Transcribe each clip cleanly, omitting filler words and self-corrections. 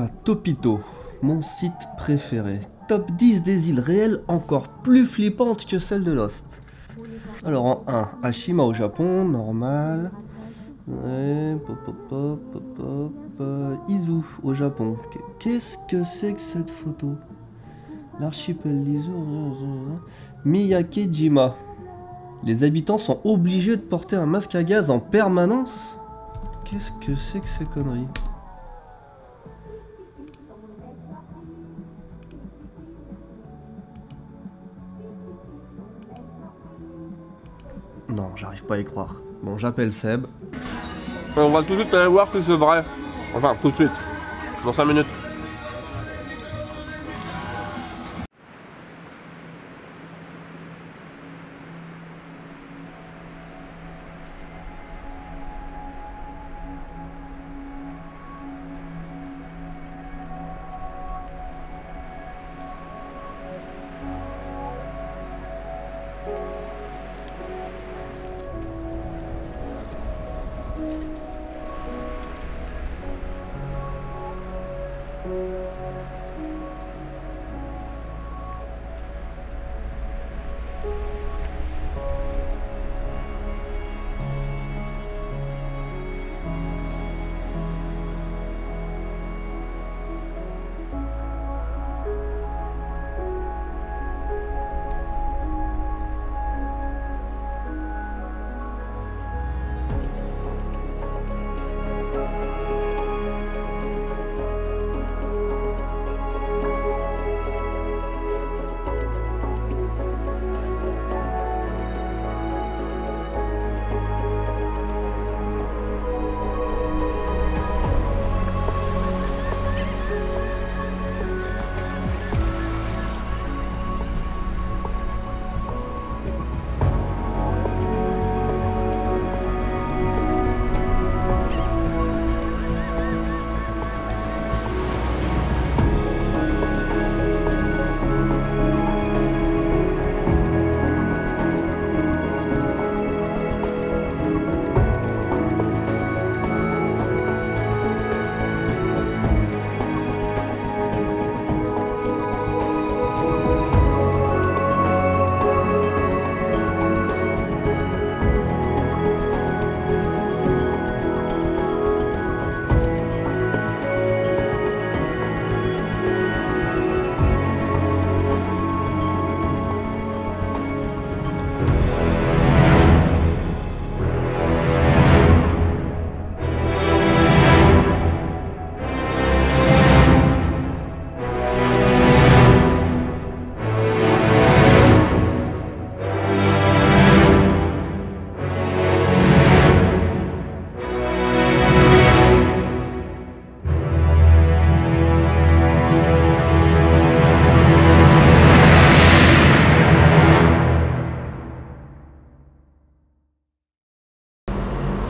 Ah, Topito, mon site préféré. Top 10 des îles réelles encore plus flippantes que celles de Lost. Alors en 1, Ashima au Japon, normal. Ouais, Izu au Japon. Qu'est-ce que c'est que cette photo? L'archipel d'Izu. Miyake-jima. Les habitants sont obligés de porter un masque à gaz en permanence? Qu'est-ce que c'est que ces conneries? Non, j'arrive pas à y croire. Bon, j'appelle Seb. On va tout de suite aller voir que c'est vrai. Enfin, tout de suite. Dans 5 minutes.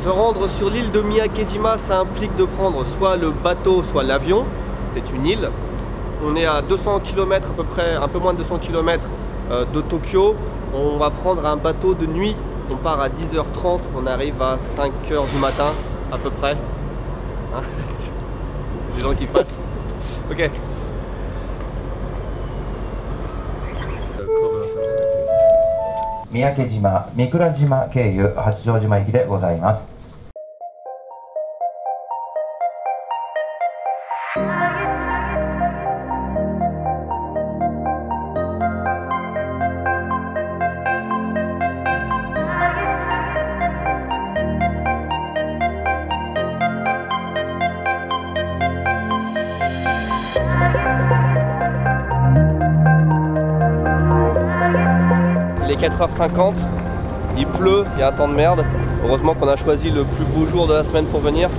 Se rendre sur l'île de Miyake-jima, ça implique de prendre soit le bateau, soit l'avion. C'est une île. On est à 200 km à peu près, un peu moins de 200 km de Tokyo. On va prendre un bateau de nuit. On part à 10h30, on arrive à 5h du matin à peu près. Hein, les gens qui passent. Ok. 三宅島、御蔵島経由八丈島行きでございます。Il est 4h50, il pleut, il y a un temps de merde. Heureusement qu'on a choisi le plus beau jour de la semaine pour venir.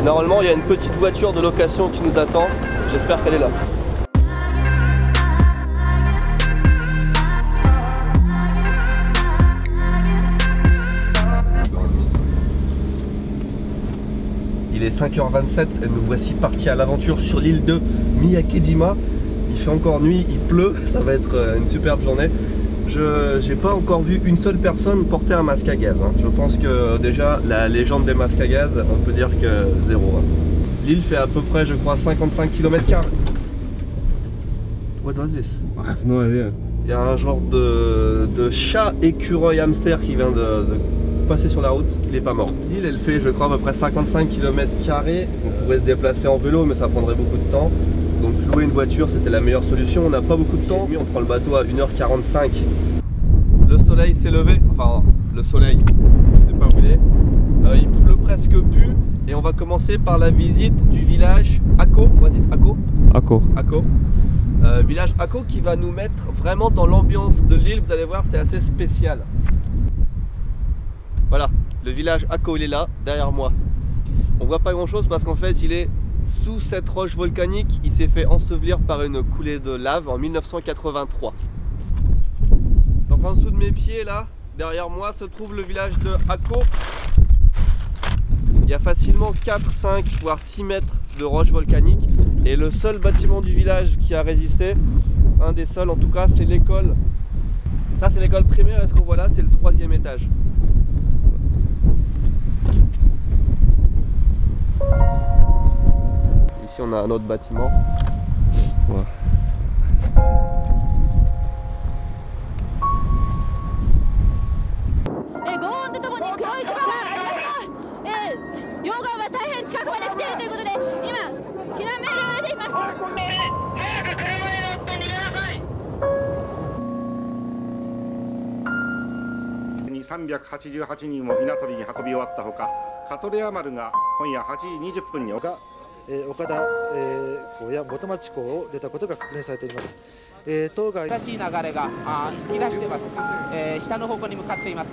Normalement, il y a une petite voiture de location qui nous attend. J'espère qu'elle est là. Il est 5h27 et nous voici partis à l'aventure sur l'île de Miyake-jima. Il fait encore nuit, il pleut, ça va être une superbe journée. J'ai pas encore vu une seule personne porter un masque à gaz. Hein. Je pense que déjà la légende des masques à gaz, on peut dire que zéro. Hein. L'île fait à peu près, je crois, 55 km². What was this? I have no idea. Il y a un genre de chat écureuil hamster qui vient de passer sur la route, il est pas mort. L'île elle fait je crois à peu près 55 km², on pourrait se déplacer en vélo mais ça prendrait beaucoup de temps. Donc louer une voiture c'était la meilleure solution, on n'a pas beaucoup de temps. On prend le bateau à 1h45. Le soleil s'est levé, enfin le soleil, je sais pas où il est. Il pleut presque plus et on va commencer par la visite du village Ako. Was it Ako? Ako. Ako. Village Ako qui va nous mettre vraiment dans l'ambiance de l'île, vous allez voir c'est assez spécial. Voilà, le village Ako il est là, derrière moi. On voit pas grand chose parce qu'en fait il est sous cette roche volcanique, il s'est fait ensevelir par une coulée de lave en 1983. Donc en dessous de mes pieds là, derrière moi se trouve le village de Ako. Il y a facilement 4, 5 voire 6 mètres de roche volcanique et le seul bâtiment du village qui a résisté, un des seuls en tout cas, c'est l'école. Ça c'est l'école primaire et ce qu'on voit là c'est le 3e étage. Ici on a un autre bâtiment. Ouais.388人も稲取に運び終わったほか、カトレア丸が今夜8時20分に岡田港や元町港を出たことが確認されております。当該新しい流れが吹き出してます。下の方向に向かっています。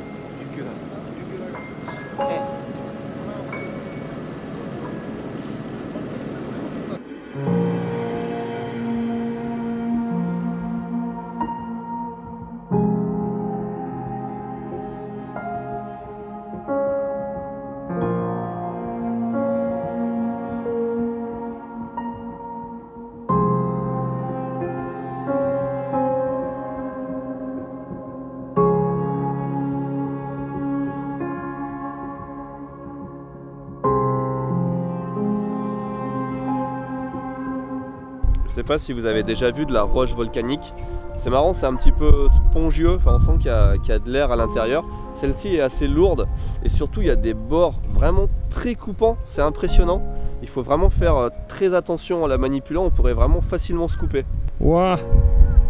Je sais pas si vous avez déjà vu de la roche volcanique. C'est marrant, c'est un petit peu spongieux, enfin on sent qu'il y a de l'air à l'intérieur. Celle-ci est assez lourde et surtout il y a des bords vraiment très coupants, c'est impressionnant. Il faut vraiment faire très attention en la manipulant, on pourrait vraiment facilement se couper. Wow.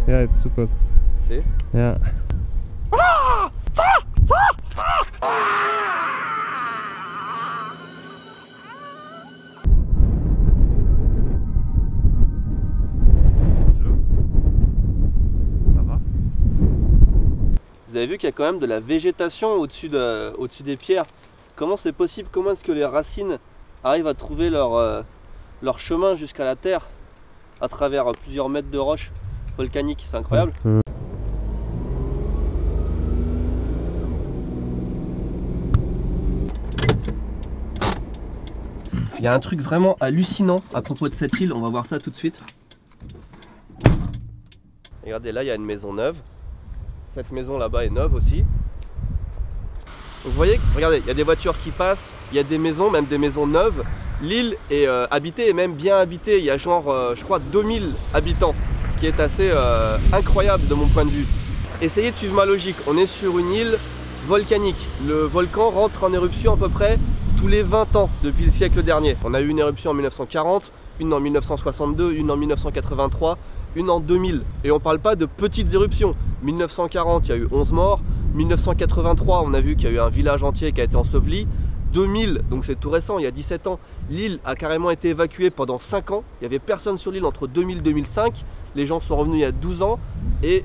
Yeah, it's super. C'est Yeah. Vous avez vu qu'il y a quand même de la végétation au-dessus des pierres. Comment c'est possible? Comment est-ce que les racines arrivent à trouver leur chemin jusqu'à la terre à travers plusieurs mètres de roches volcaniques? C'est incroyable. Il y a un truc vraiment hallucinant à propos de cette île, on va voir ça tout de suite. Regardez, là il y a une maison neuve. Cette maison là-bas est neuve aussi. Vous voyez, regardez, il y a des voitures qui passent, il y a des maisons, même des maisons neuves. L'île est habitée et même bien habitée. Il y a genre, je crois, 2000 habitants, ce qui est assez incroyable de mon point de vue. Essayez de suivre ma logique. On est sur une île volcanique. Le volcan rentre en éruption à peu près tous les 20 ans depuis le siècle dernier. On a eu une éruption en 1940, une en 1962, une en 1983, une en 2000. Et on parle pas de petites éruptions. 1940, il y a eu 11 morts. 1983, on a vu qu'il y a eu un village entier qui a été enseveli. 2000, donc c'est tout récent, il y a 17 ans, l'île a carrément été évacuée pendant 5 ans. Il n'y avait personne sur l'île entre 2000 et 2005. Les gens sont revenus il y a 12 ans. Et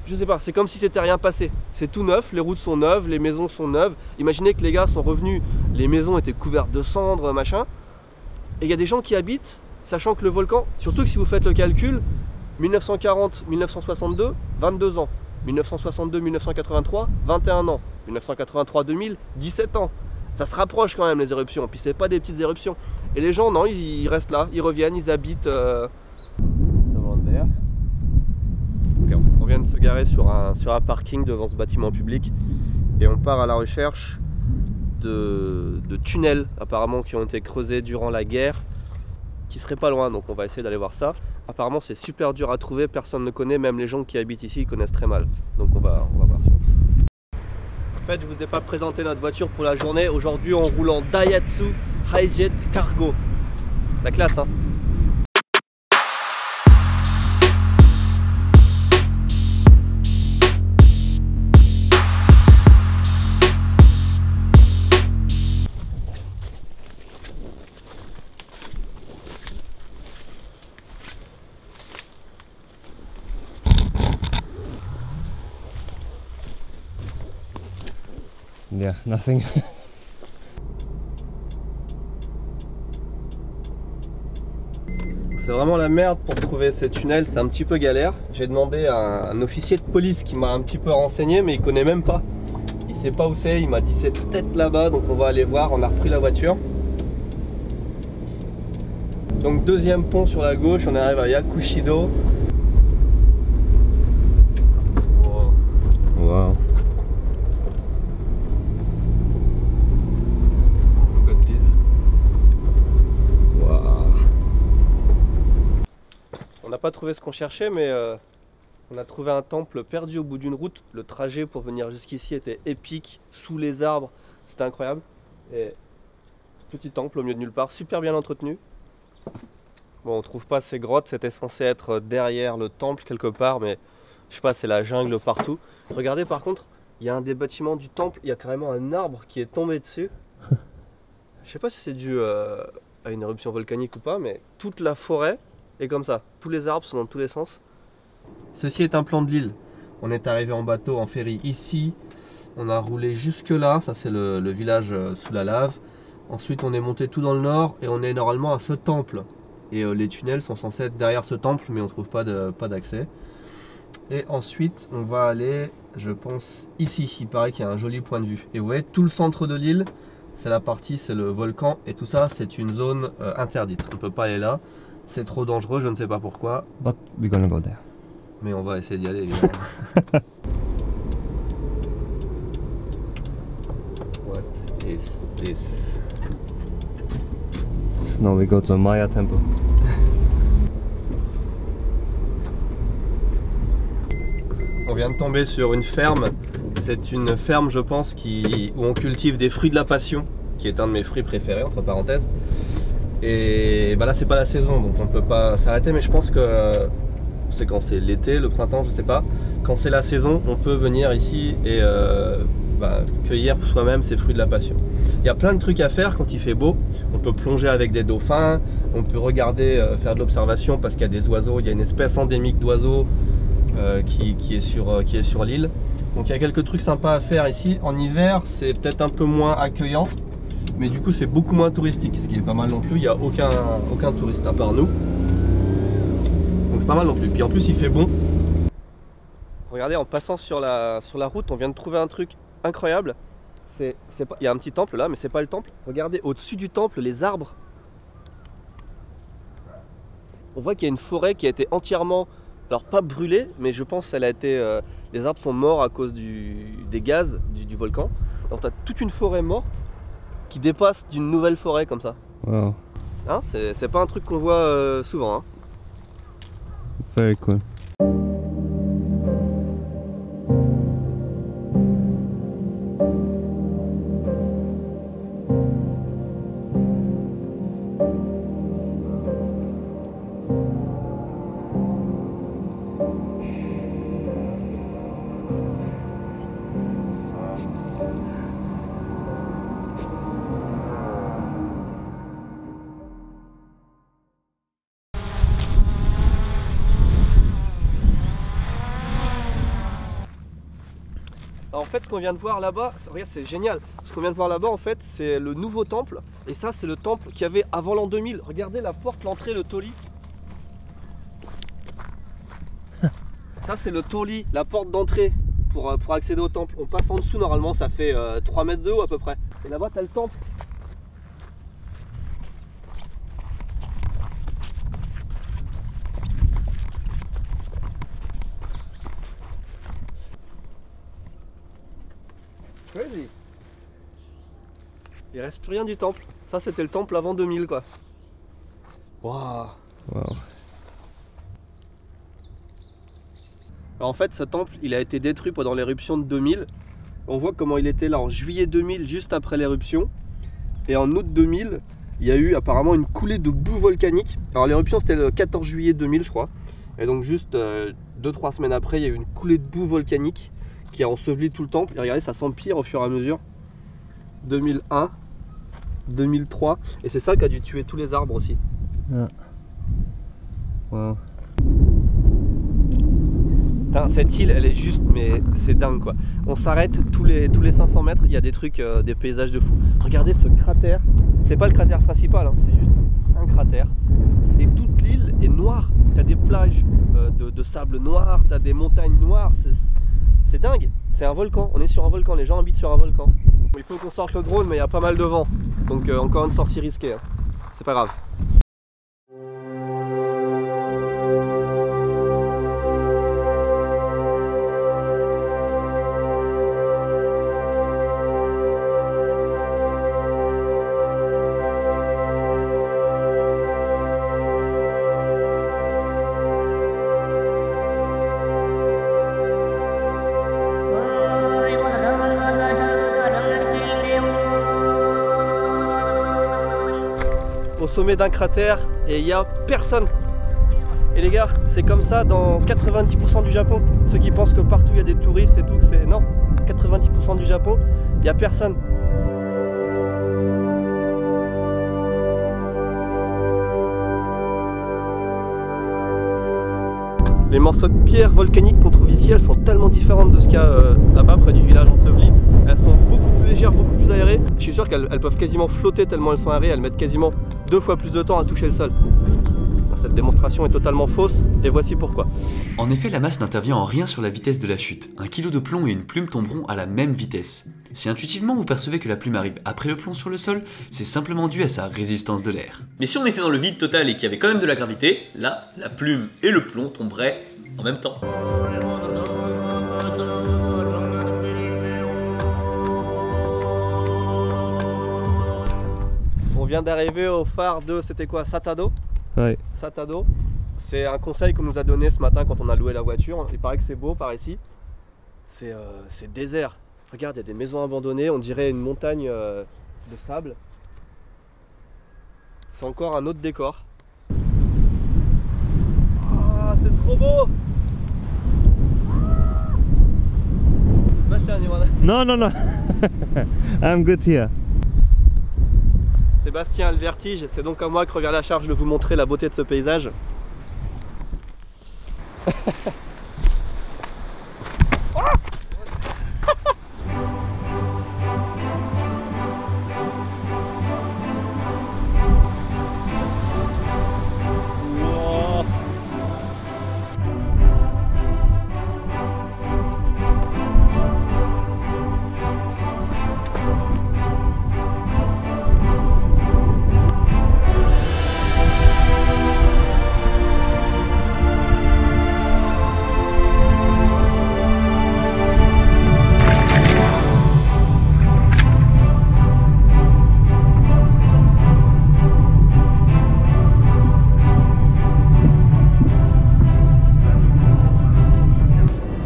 je sais pas, c'est comme si c'était rien passé. C'est tout neuf, les routes sont neuves, les maisons sont neuves. Imaginez que les gars sont revenus, les maisons étaient couvertes de cendres, machin. Et il y a des gens qui habitent, sachant que le volcan, surtout que si vous faites le calcul, 1940-1962, 22 ans. 1962-1983, 21 ans. 1983-2000, 17 ans. Ça se rapproche quand même les éruptions, puis c'est pas des petites éruptions. Et les gens, non, ils restent là, ils reviennent, ils habitent... Okay, on vient de se garer sur un parking devant ce bâtiment public et on part à la recherche de tunnels apparemment qui ont été creusés durant la guerre, qui serait pas loin, donc on va essayer d'aller voir ça. Apparemment c'est super dur à trouver, personne ne connaît, même les gens qui habitent ici ils connaissent très mal. Donc on va voir ça. En fait je vous ai pas présenté notre voiture pour la journée. Aujourd'hui on roule en Daihatsu Hi-Jet Cargo. La classe hein. Yeah, nothing. C'est vraiment la merde pour trouver ces tunnels, c'est un petit peu galère. J'ai demandé à un officier de police qui m'a un petit peu renseigné, mais il connaît même pas. Il sait pas où c'est, il m'a dit c'est peut-être là-bas, donc on va aller voir. On a repris la voiture. Donc deuxième pont sur la gauche, on arrive à Yakushido. Wow. On n'a pas trouvé ce qu'on cherchait, mais on a trouvé un temple perdu au bout d'une route. Le trajet pour venir jusqu'ici était épique, sous les arbres, c'était incroyable. Et petit temple au milieu de nulle part, super bien entretenu. Bon, on trouve pas ces grottes, c'était censé être derrière le temple quelque part, mais je sais pas, c'est la jungle partout. Regardez par contre, il y a un des bâtiments du temple, il y a carrément un arbre qui est tombé dessus. Je sais pas si c'est dû à une éruption volcanique ou pas, mais toute la forêt est comme ça. Tous les arbres sont dans tous les sens. Ceci est un plan de l'île. On est arrivé en bateau, en ferry ici. On a roulé jusque là, ça c'est le village sous la lave. Ensuite on est monté tout dans le nord et on est normalement à ce temple. Et les tunnels sont censés être derrière ce temple, mais on trouve pas d'accès. Et ensuite on va aller, je pense, ici. Il paraît qu'il y a un joli point de vue. Et vous voyez tout le centre de l'île, c'est la partie, c'est le volcan. Et tout ça c'est une zone interdite. On peut pas aller là. C'est trop dangereux, je ne sais pas pourquoi. But we're gonna go there. Mais on va essayer d'y aller évidemment. What is this? Now we go to Maya temple. On vient de tomber sur une ferme. C'est une ferme, je pense, où on cultive des fruits de la passion, qui est un de mes fruits préférés, entre parenthèses. Et bah là, c'est pas la saison, donc on peut pas s'arrêter, mais je pense que c'est quand c'est l'été, le printemps, je sais pas. Quand c'est la saison, on peut venir ici et cueillir soi-même ces fruits de la passion. Il y a plein de trucs à faire quand il fait beau. On peut plonger avec des dauphins, on peut regarder, faire de l'observation parce qu'il y a des oiseaux. Il y a une espèce endémique d'oiseaux qui est sur l'île. Donc il y a quelques trucs sympas à faire ici. En hiver, c'est peut-être un peu moins accueillant, mais du coup c'est beaucoup moins touristique, ce qui est pas mal non plus. Il n'y a aucun touriste à part nous. Donc c'est pas mal non plus. Puis en plus il fait bon. Regardez, en passant sur la route, on vient de trouver un truc incroyable. Il y a un petit temple là, mais c'est pas le temple. Regardez, au-dessus du temple, les arbres. On voit qu'il y a une forêt qui a été entièrement, alors pas brûlée, mais je pense qu'elle a été, les arbres sont morts à cause des gaz du volcan. Donc tu as toute une forêt morte qui dépasse d'une nouvelle forêt comme ça. Wow. Hein, c'est pas un truc qu'on voit souvent. Hein. Very cool. Alors, en fait, ce qu'on vient de voir là-bas, regarde, c'est génial. Ce qu'on vient de voir là-bas, en fait, c'est le nouveau temple. Et ça, c'est le temple qu'il y avait avant l'an 2000. Regardez la porte, l'entrée, le toli. Ça, c'est le toli, la porte d'entrée pour accéder au temple. On passe en dessous, normalement, ça fait 3 mètres de haut à peu près. Et là-bas, tu as le temple. Crazy. Il reste plus rien du temple. Ça c'était le temple avant 2000 quoi. Waouh. Wow. En fait ce temple il a été détruit pendant l'éruption de 2000. On voit comment il était là en juillet 2000 juste après l'éruption. Et en août 2000 il y a eu apparemment une coulée de boue volcanique. Alors l'éruption c'était le 14 juillet 2000 je crois. Et donc juste 2-3 semaines après il y a eu une coulée de boue volcanique qui a enseveli tout le temple. Et regardez ça s'empire au fur et à mesure. 2001, 2003. Et c'est ça qui a dû tuer tous les arbres aussi. Yeah. Wow. Cette île elle est juste mais c'est dingue quoi. On s'arrête tous les 500 mètres, il y a des trucs, des paysages de fou. Regardez ce cratère, c'est pas le cratère principal hein, c'est juste un cratère. Et toute l'île est noire, t'as des plages de sable noir, t'as des montagnes noires, c'est dingue. C'est un volcan, on est sur un volcan, les gens habitent sur un volcan. Il faut qu'on sorte le drone mais il y a pas mal de vent. Donc encore une sortie risquée, hein. C'est pas grave. Au sommet d'un cratère et il n'y a personne. Et les gars, c'est comme ça dans 90% du Japon. Ceux qui pensent que partout il y a des touristes et tout, que c'est... Non, 90% du Japon, il n'y a personne. Les morceaux de pierre volcanique qu'on trouve ici, elles sont tellement différentes de ce qu'il y a là-bas près du village enseveli. Elles sont beaucoup plus légères, beaucoup plus aérées. Je suis sûr qu'elles peuvent quasiment flotter tellement elles sont aérées. Elles mettent quasiment 2 fois plus de temps à toucher le sol. Cette démonstration est totalement fausse et voici pourquoi. En effet, la masse n'intervient en rien sur la vitesse de la chute. Un kilo de plomb et une plume tomberont à la même vitesse. Si intuitivement vous percevez que la plume arrive après le plomb sur le sol, c'est simplement dû à sa résistance de l'air. Mais si on était dans le vide total et qu'il y avait quand même de la gravité, là, la plume et le plomb tomberaient en même temps. On vient d'arriver au phare de, c'était quoi, Satado? Ouais. Satado. C'est un conseil qu'on nous a donné ce matin quand on a loué la voiture. Il paraît que c'est beau par ici. C'est désert. Regarde, il y a des maisons abandonnées, on dirait une montagne de sable. C'est encore un autre décor. Ah, c'est trop beau! Non, non, non. I'm good here. Sébastien a le vertige, c'est donc à moi que revient la charge de vous montrer la beauté de ce paysage.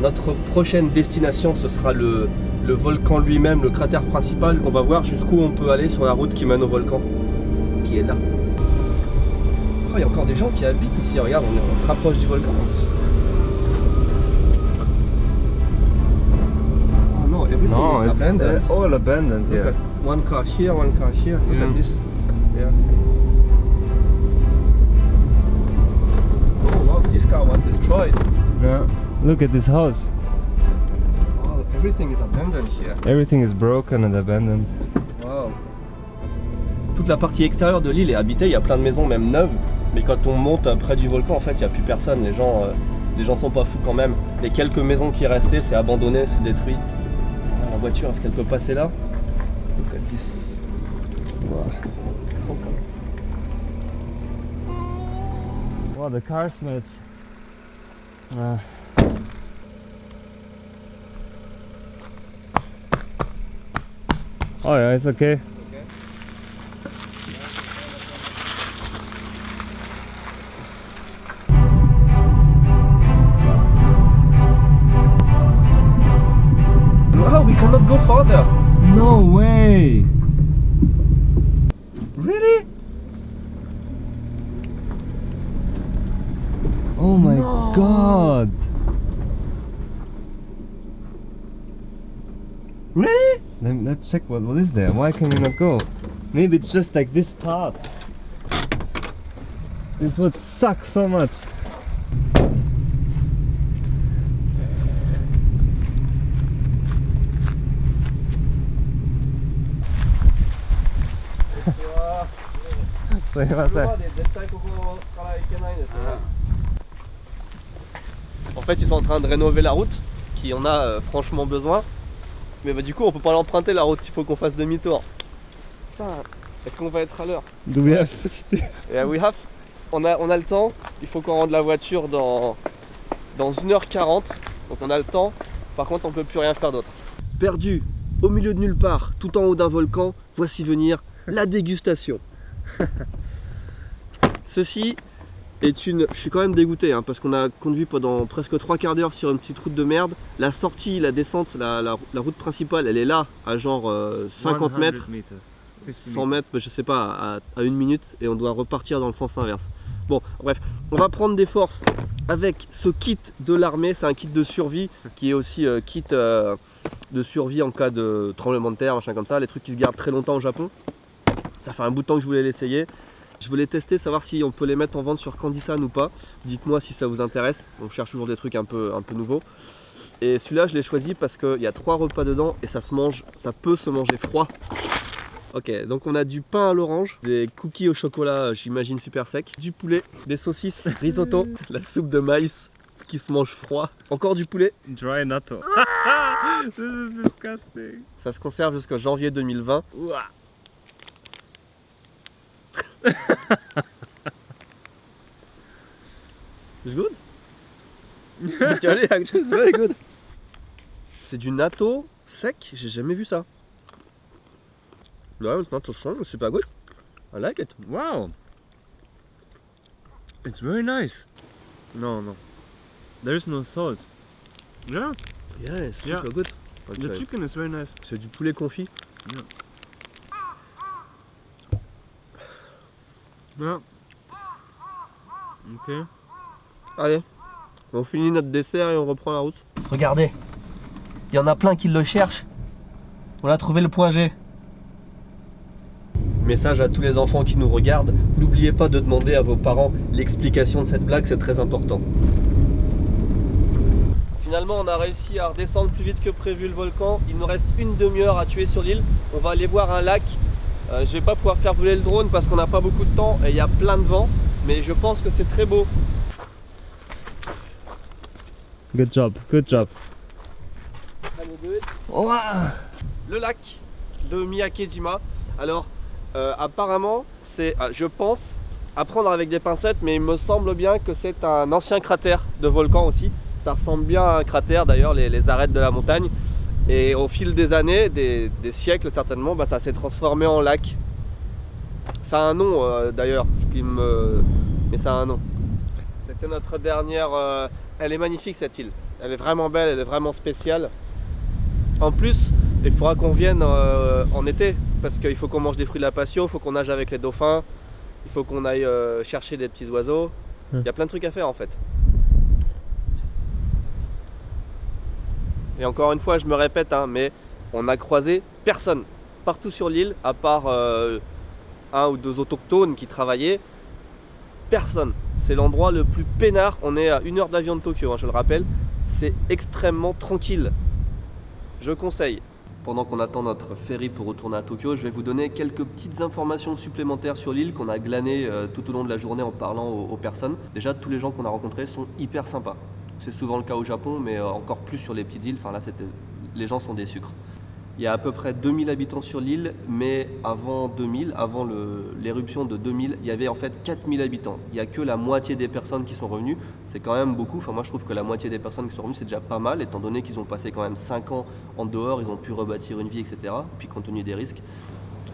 Notre prochaine destination, ce sera le volcan lui-même, le cratère principal. On va voir jusqu'où on peut aller sur la route qui mène au volcan, qui est là. Oh, il y a encore des gens qui habitent ici, regarde, on se rapproche du volcan en plus. Oh non, everything No, is it's abandoned. all abandoned. Look Yeah. at one car here, look Yeah. at this. Yeah. Oh wow, this car was destroyed. Yeah. Look at this house. Oh, everything is abandoned here. Everything is broken and abandoned. Wow. Toute la partie extérieure de l'île est habitée, il y a plein de maisons même neuves, mais quand on monte près du volcan en fait il n'y a plus personne, les gens sont pas fous quand même. Les quelques maisons qui restaient c'est abandonné, c'est détruit. La voiture, est-ce qu'elle peut passer là? Look at this. Wow. Wow, the car smells. Oh yeah, it's okay. Oh my No. god! Really? Let's check what is there. Why can we not go? Maybe it's just like this part. This would suck so much. En fait, ils sont en train de rénover la route, qui en a franchement besoin. Mais bah, du coup, on peut pas l'emprunter la route, il faut qu'on fasse demi-tour. Putain, est-ce qu'on va être à l'heure? Do we have? Yeah, we have. On a le temps, il faut qu'on rende la voiture dans 1h40. Donc on a le temps, par contre on peut plus rien faire d'autre. Perdu au milieu de nulle part, tout en haut d'un volcan, voici venir la dégustation. Ceci est une... Je suis quand même dégoûté hein, parce qu'on a conduit pendant presque 3 quarts d'heure sur une petite route de merde. La sortie, la descente, la route principale, elle est là à genre 50 mètres. 100 mètres, je sais pas, à 1 minute et on doit repartir dans le sens inverse. Bon, bref, on va prendre des forces avec ce kit de l'armée. C'est un kit de survie qui est aussi kit de survie en cas de tremblement de terre, machin comme ça. Les trucs qui se gardent très longtemps au Japon. Ça fait un bout de temps que je voulais l'essayer. Je voulais tester, savoir si on peut les mettre en vente sur Candysan ou pas. Dites-moi si ça vous intéresse. On cherche toujours des trucs un peu nouveaux. Et celui-là, je l'ai choisi parce qu'il y a 3 repas dedans et ça peut se manger froid. Ok, donc on a du pain à l'orange, des cookies au chocolat, j'imagine super sec, du poulet, des saucisses, risotto, la soupe de maïs qui se mange froid, encore du poulet. Dry natto. This is disgusting. Ça se conserve jusqu'en janvier 2020. It's good? It's very good. C'est du natto sec, j'ai jamais vu ça. No, it's not so strong, it's super good. I like it. Wow. It's very nice. No. There's no salt. Yeah. Yeah, it's super good. The chicken is very nice. C'est du poulet confit. Yeah. Yeah. Ok. Allez, on finit notre dessert et on reprend la route. Regardez, il y en a plein qui le cherchent. On a trouvé le point G. Message à tous les enfants qui nous regardent, n'oubliez pas de demander à vos parents l'explication de cette blague, c'est très important. Finalement on a réussi à redescendre plus vite que prévu le volcan. Il nous reste une demi-heure à tuer sur l'île. On va aller voir un lac. Je vais pas pouvoir faire voler le drone parce qu'on n'a pas beaucoup de temps et il y a plein de vent. Mais je pense que c'est très beau. Good job, good job. Wow. Le lac de Miyakejima. Alors apparemment c'est, je pense, à prendre avec des pincettes, mais il me semble bien que c'est un ancien cratère de volcan aussi. Ça ressemble bien à un cratère d'ailleurs, les arêtes de la montagne. Et au fil des années, des siècles certainement, bah, ça s'est transformé en lac. Ça a un nom d'ailleurs, mais ça a un nom. C'était notre dernière... Elle est magnifique cette île. Elle est vraiment belle, elle est vraiment spéciale. En plus, il faudra qu'on vienne en été, parce qu'il faut qu'on mange des fruits de la passion, il faut qu'on nage avec les dauphins, il faut qu'on aille chercher des petits oiseaux. Il y a plein de trucs à faire en fait. Et encore une fois, je me répète, hein, mais on a croisé personne partout sur l'île, à part 1 ou 2 autochtones qui travaillaient. Personne. C'est l'endroit le plus peinard. On est à 1 heure d'avion de Tokyo, hein, je le rappelle. C'est extrêmement tranquille. Je conseille. Pendant qu'on attend notre ferry pour retourner à Tokyo, je vais vous donner quelques petites informations supplémentaires sur l'île qu'on a glanées tout au long de la journée en parlant aux personnes. Déjà, tous les gens qu'on a rencontrés sont hyper sympas. C'est souvent le cas au Japon, mais encore plus sur les petites îles. Enfin là, les gens sont des sucres. Il y a à peu près 2000 habitants sur l'île, mais avant 2000, avant l'éruption de 2000, il y avait en fait 4000 habitants. Il n'y a que la moitié des personnes qui sont revenues. C'est quand même beaucoup. Enfin, moi, je trouve que la moitié des personnes qui sont revenues, c'est déjà pas mal, étant donné qu'ils ont passé quand même 5 ans en dehors, ils ont pu rebâtir une vie, etc. Puis compte tenu des risques.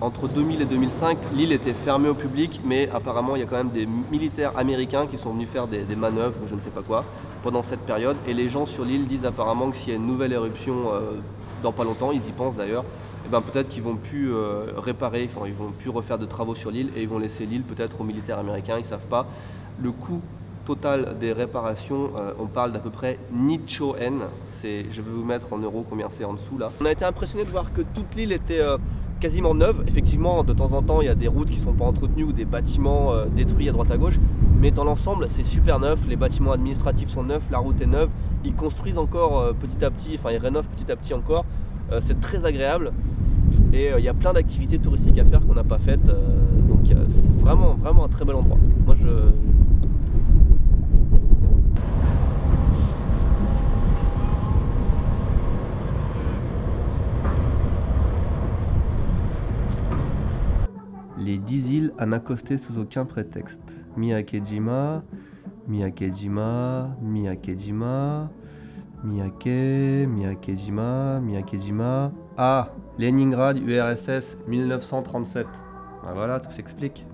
Entre 2000 et 2005, l'île était fermée au public, mais apparemment, il y a quand même des militaires américains qui sont venus faire des manœuvres, ou je ne sais pas quoi, pendant cette période. Et les gens sur l'île disent apparemment que s'il y a une nouvelle éruption dans pas longtemps, ils y pensent d'ailleurs, et ben peut-être qu'ils vont plus réparer, ils vont plus refaire de travaux sur l'île et ils vont laisser l'île peut-être aux militaires américains, ils savent pas. Le coût total des réparations, on parle d'à peu près Nichoen. Je vais vous mettre en euros combien c'est en dessous là. On a été impressionné de voir que toute l'île était quasiment neuve. Effectivement, de temps en temps, il y a des routes qui sont pas entretenues ou des bâtiments détruits à droite à gauche. Mais dans l'ensemble, c'est super neuf. Les bâtiments administratifs sont neufs, la route est neuve. Ils construisent encore petit à petit, enfin ils rénovent petit à petit encore. C'est très agréable. Et il y a plein d'activités touristiques à faire qu'on n'a pas faites. Donc c'est vraiment un très bel endroit. Moi Les 10 îles à n'accoster sous aucun prétexte. Miyakejima, Miyakejima, Miyakejima, Miyakejima, Miyakejima. Ah, Leningrad URSS 1937. Ben voilà, tout s'explique.